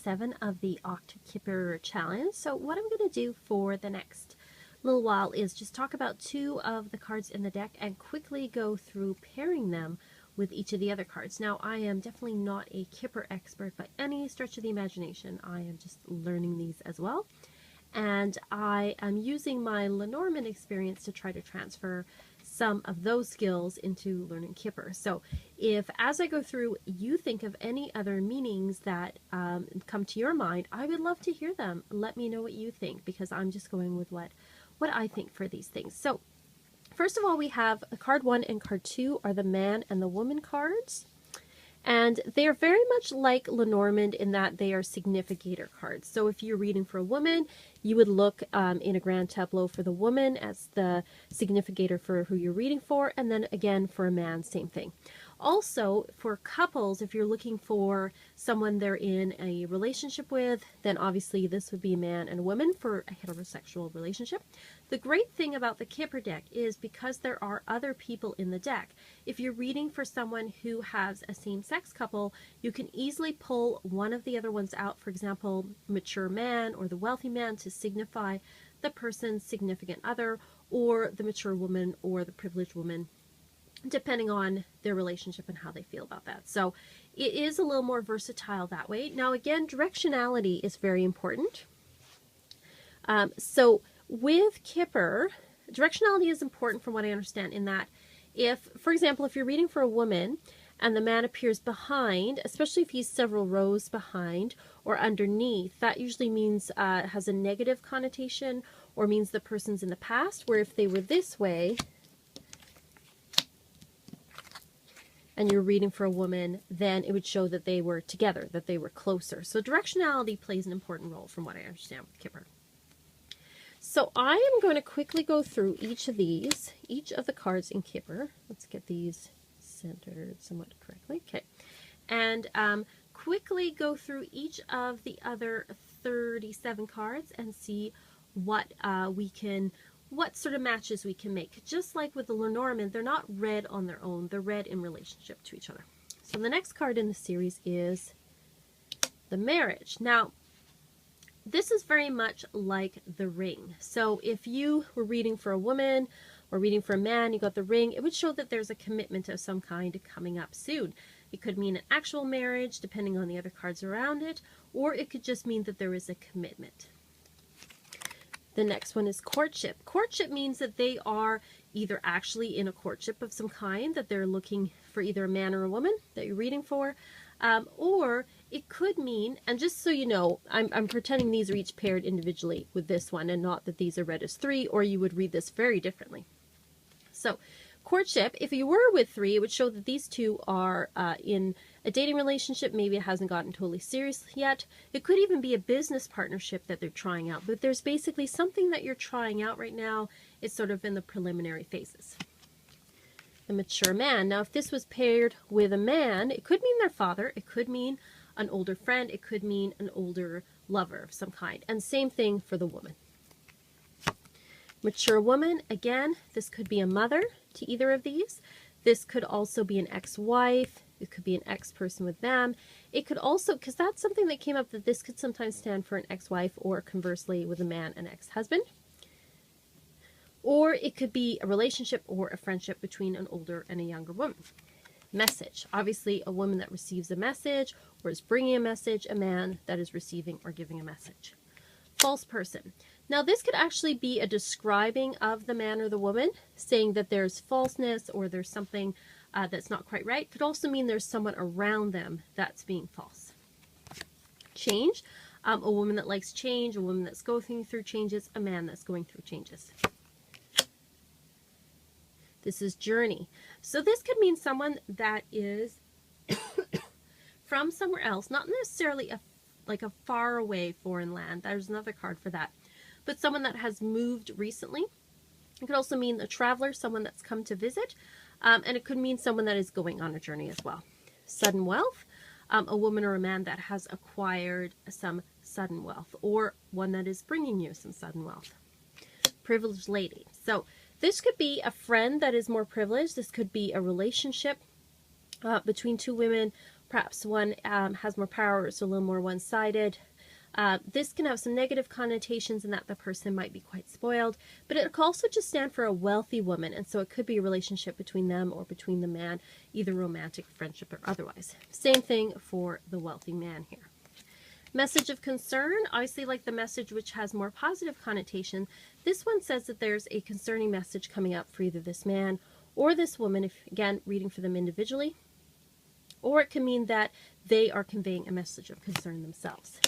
7 of the Octkipper challenge. So what I'm going to do for the next little while is just talk about 2 of the cards in the deck and quickly go through pairing them with each of the other cards. Now, I am definitely not a Kipper expert by any stretch of the imagination. I am just learning these as well. And I am using my Lenormand experience to try to transfer some of those skills into learning Kipper. So if, as I go through, you think of any other meanings that come to your mind, I would love to hear them. Let me know what you think, because I'm just going with what I think for these things. So first of all, we have card 1 and card 2 are the man and the woman cards. And they are very much like Lenormand in that they are significator cards. So if you're reading for a woman, you would look in a grand tableau for the woman as the significator for who you're reading for, and then again for a man, same thing. Also, for couples, if you're looking for someone they're in a relationship with, then obviously this would be a man and a woman for a heterosexual relationship. The great thing about the Kipper deck is because there are other people in the deck, if you're reading for someone who has a same-sex couple, you can easily pull one of the other ones out, for example, mature man or the wealthy man, to signify the person's significant other, or the mature woman or the privileged woman, depending on their relationship and how they feel about that. So it is a little more versatile that way. Now again, directionality is very important. So with Kipper, directionality is important from what I understand, in that if, for example, if you're reading for a woman and the man appears behind, especially if he's several rows behind or underneath, that usually means has a negative connotation or means the person's in the past, where if they were this way, and you're reading for a woman, then it would show that they were together, that they were closer. So directionality plays an important role from what I understand with Kipper. So I am going to quickly go through each of the cards in Kipper. Let's get these centered somewhat correctly. Okay. And quickly go through each of the other 37 cards and see what what sort of matches we can make. Just like with the Lenormand, they're not read on their own, they're read in relationship to each other. So the next card in the series is the marriage. Now, this is very much like the ring. So if you were reading for a woman or reading for a man, you got the ring, it would show that there's a commitment of some kind coming up soon. It could mean an actual marriage, depending on the other cards around it, or it could just mean that there is a commitment. The next one is courtship. Courtship means that they are either actually in a courtship of some kind, that they're looking for either a man or a woman that you're reading for, or it could mean, and just so you know, I'm pretending these are each paired individually with this one, and not that these are read as 3, or you would read this very differently. So courtship, if you were with 3, it would show that these 2 are in a dating relationship. Maybe it hasn't gotten totally serious yet. It could even be a business partnership that they're trying out, but there's basically something that you're trying out right now. It's sort of in the preliminary phases. The mature man. Now, if this was paired with a man, it could mean their father, it could mean an older friend, it could mean an older lover of some kind, and same thing for the woman. Mature woman, again, this could be a mother to either of these. This could also be an ex-wife. It could be an ex-person with them. It could also, because that's something that came up, that this could sometimes stand for an ex-wife, or conversely with a man, an ex-husband. Or it could be a relationship or a friendship between an older and a younger woman. Message. Obviously, a woman that receives a message or is bringing a message, a man that is receiving or giving a message. False person. Now, this could actually be a describing of the man or the woman, saying that there's falseness or there's something that's not quite right. Could also mean there's someone around them that's being false. Change. A woman that likes change, a woman that's going through changes, a man that's going through changes. This is journey. So this could mean someone that is from somewhere else, not necessarily like a far away foreign land. There's another card for that. But someone that has moved recently. It could also mean a traveler, someone that's come to visit. And it could mean someone that is going on a journey as well. Sudden wealth. A woman or a man that has acquired some sudden wealth, or one that is bringing you some sudden wealth. Privileged lady. So this could be a friend that is more privileged. This could be a relationship between 2 women, Perhaps one has more power, it's a little more one-sided. This can have some negative connotations in that the person might be quite spoiled, but it could also just stand for a wealthy woman, and so it could be a relationship between them or between the man, either romantic, friendship, or otherwise. Same thing for the wealthy man here. Message of concern, obviously like the message which has more positive connotation, this one says that there's a concerning message coming up for either this man or this woman, if again, reading for them individually, or it can mean that they are conveying a message of concern themselves.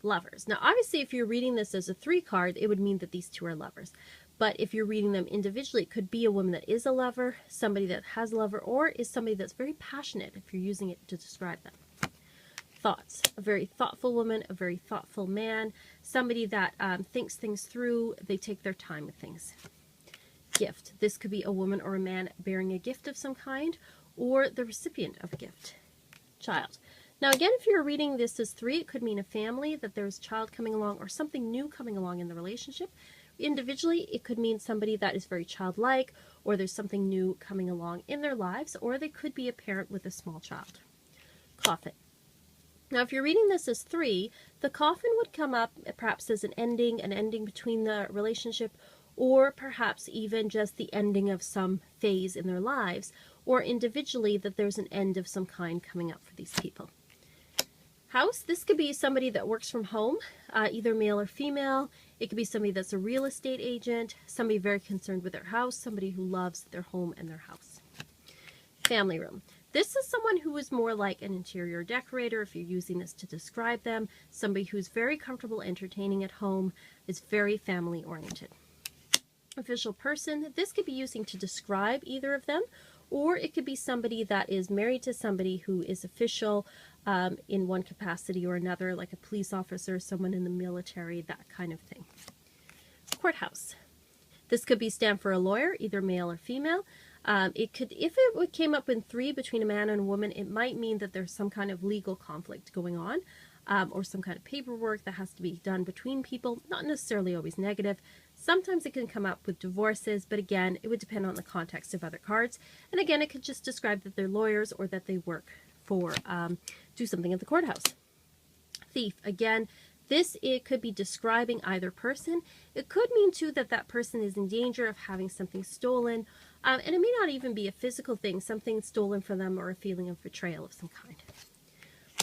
Lovers. Now, obviously, if you're reading this as a 3 card, it would mean that these two are lovers. But if you're reading them individually, it could be a woman that is a lover, somebody that has a lover, or is somebody that's very passionate if you're using it to describe them. Thoughts. A very thoughtful woman, a very thoughtful man, somebody that thinks things through, they take their time with things. Gift. This could be a woman or a man bearing a gift of some kind, or the recipient of a gift. Child. Now again, if you're reading this as 3, it could mean a family, that there's a child coming along or something new coming along in the relationship. Individually, it could mean somebody that is very childlike, or there's something new coming along in their lives, or they could be a parent with a small child. Coffin. Now if you're reading this as 3, the coffin would come up perhaps as an ending between the relationship, or perhaps even just the ending of some phase in their lives, or individually that there's an end of some kind coming up for these people. House, this could be somebody that works from home, either male or female. It could be somebody that's a real estate agent, somebody very concerned with their house, somebody who loves their home and their house. Family room. This is someone who is more like an interior decorator, if you're using this to describe them, somebody who's very comfortable entertaining at home, is very family oriented. Official person, this could be using to describe either of them, or it could be somebody that is married to somebody who is official in one capacity or another, like a police officer, someone in the military, that kind of thing. Courthouse. This could be stand for a lawyer, either male or female. It could, if it came up in 3 between a man and a woman, it might mean that there's some kind of legal conflict going on, or some kind of paperwork that has to be done between people, not necessarily always negative. Sometimes it can come up with divorces, but again, it would depend on the context of other cards. And again, it could just describe that they're lawyers or that they work for, do something at the courthouse. Thief, again, it could be describing either person. It could mean too that that person is in danger of having something stolen, and it may not even be a physical thing, something stolen from them, or a feeling of betrayal of some kind.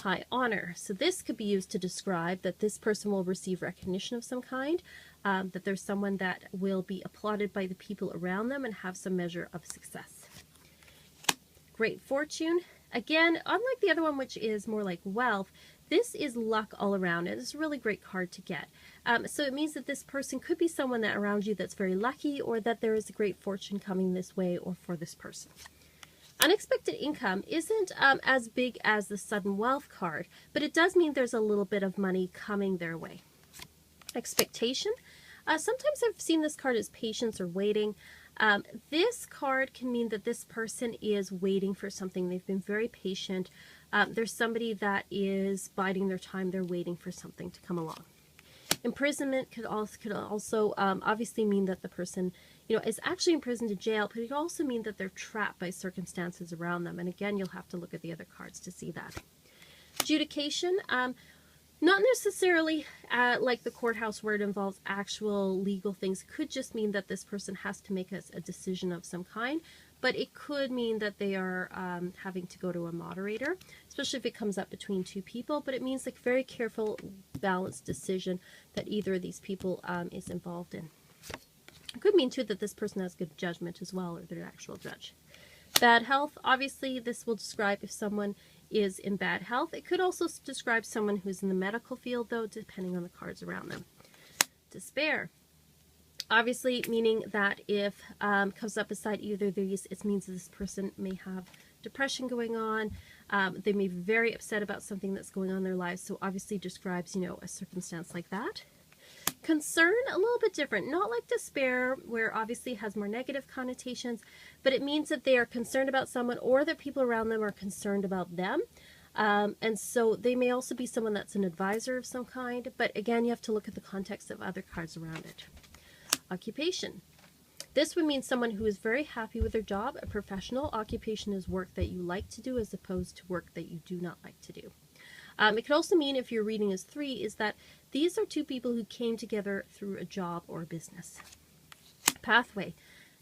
High honor. So this could be used to describe that this person will receive recognition of some kind, that there's someone that will be applauded by the people around them and have some measure of success. Great fortune. Again, unlike the other one, which is more like wealth, this is luck all around, and it's a really great card to get. So it means that this person could be someone that around you that's very lucky, or that there is a great fortune coming this way or for this person. Unexpected income isn't as big as the sudden wealth card, but it does mean there's a little bit of money coming their way. Expectation. Sometimes I've seen this card as patience or waiting. This card can mean that this person is waiting for something. They've been very patient. There's somebody that is biding their time. They're waiting for something to come along. Imprisonment could also obviously mean that the person, is actually imprisoned in jail, but it could also mean that they're trapped by circumstances around them. And again, you'll have to look at the other cards to see that. Judication, not necessarily like the courthouse where it involves actual legal things. It could just mean that this person has to make a decision of some kind, but it could mean that they are having to go to a moderator, especially if it comes up between 2 people, but it means like very careful, balanced decision that either of these people is involved in. It could mean too that this person has good judgment as well, or they're an actual judge. Bad health, obviously this will describe if someone is in bad health. It could also describe someone who's in the medical field though, depending on the cards around them. Despair. Obviously meaning that if comes up beside either of these, it means that this person may have depression going on. They may be very upset about something that's going on in their lives. So obviously describes, a circumstance like that. Concern, a little bit different. Not like despair, where obviously it has more negative connotations, but it means that they are concerned about someone, or that people around them are concerned about them. And so they may also be someone that's an advisor of some kind, but again, you have to look at the context of other cards around it. Occupation. This would mean someone who is very happy with their job. A professional occupation is work that you like to do as opposed to work that you do not like to do. It could also mean, if your reading is 3, is that these are two people who came together through a job or a business. Pathway.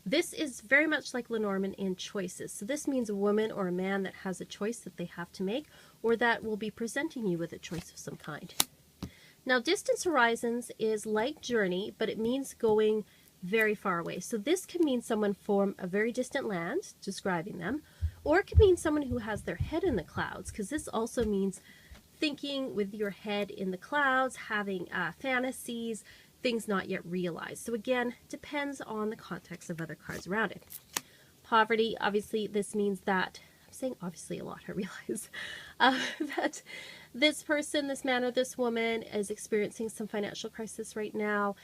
This is very much like Lenormand in choices. So this means a woman or a man that has a choice that they have to make, or that will be presenting you with a choice of some kind. Now, distance horizons is like journey, but it means going very far away. So this can mean someone from a very distant land, describing them, or it could mean someone who has their head in the clouds, because this also means thinking with your head in the clouds, having fantasies, things not yet realized. So again, depends on the context of other cards around it. Poverty, obviously this means that, I'm saying obviously a lot, I realize, that this person, this man or this woman is experiencing some financial crisis right now.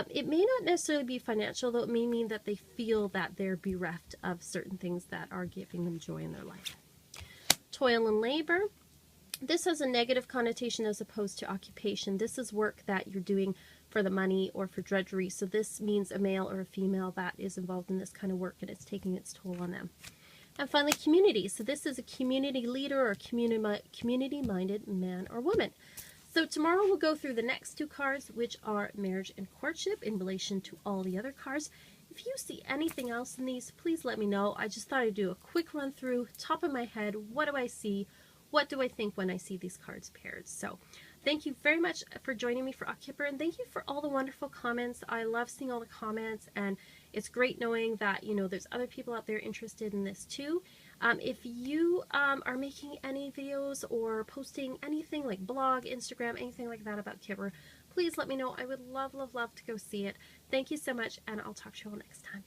It may not necessarily be financial, though it may mean that they feel that they're bereft of certain things that are giving them joy in their life. Toil and labor. This has a negative connotation as opposed to occupation. This is work that you're doing for the money or for drudgery. So this means a male or a female that is involved in this kind of work and it's taking its toll on them. And finally, community. So this is a community leader or community-minded man or woman. So tomorrow we'll go through the next 2 cards, which are marriage and courtship, in relation to all the other cards. If you see anything else in these, please let me know. I just thought I'd do a quick run through, top of my head, what do I see? What do I think when I see these cards paired? So thank you very much for joining me for Octkipper, and thank you for all the wonderful comments. I love seeing all the comments, and it's great knowing that, you know, there's other people out there interested in this too. If you are making any videos or posting anything like blog, Instagram, anything like that about Kipper, please let me know. I would love, love, love to go see it. Thank you so much, and I'll talk to you all next time.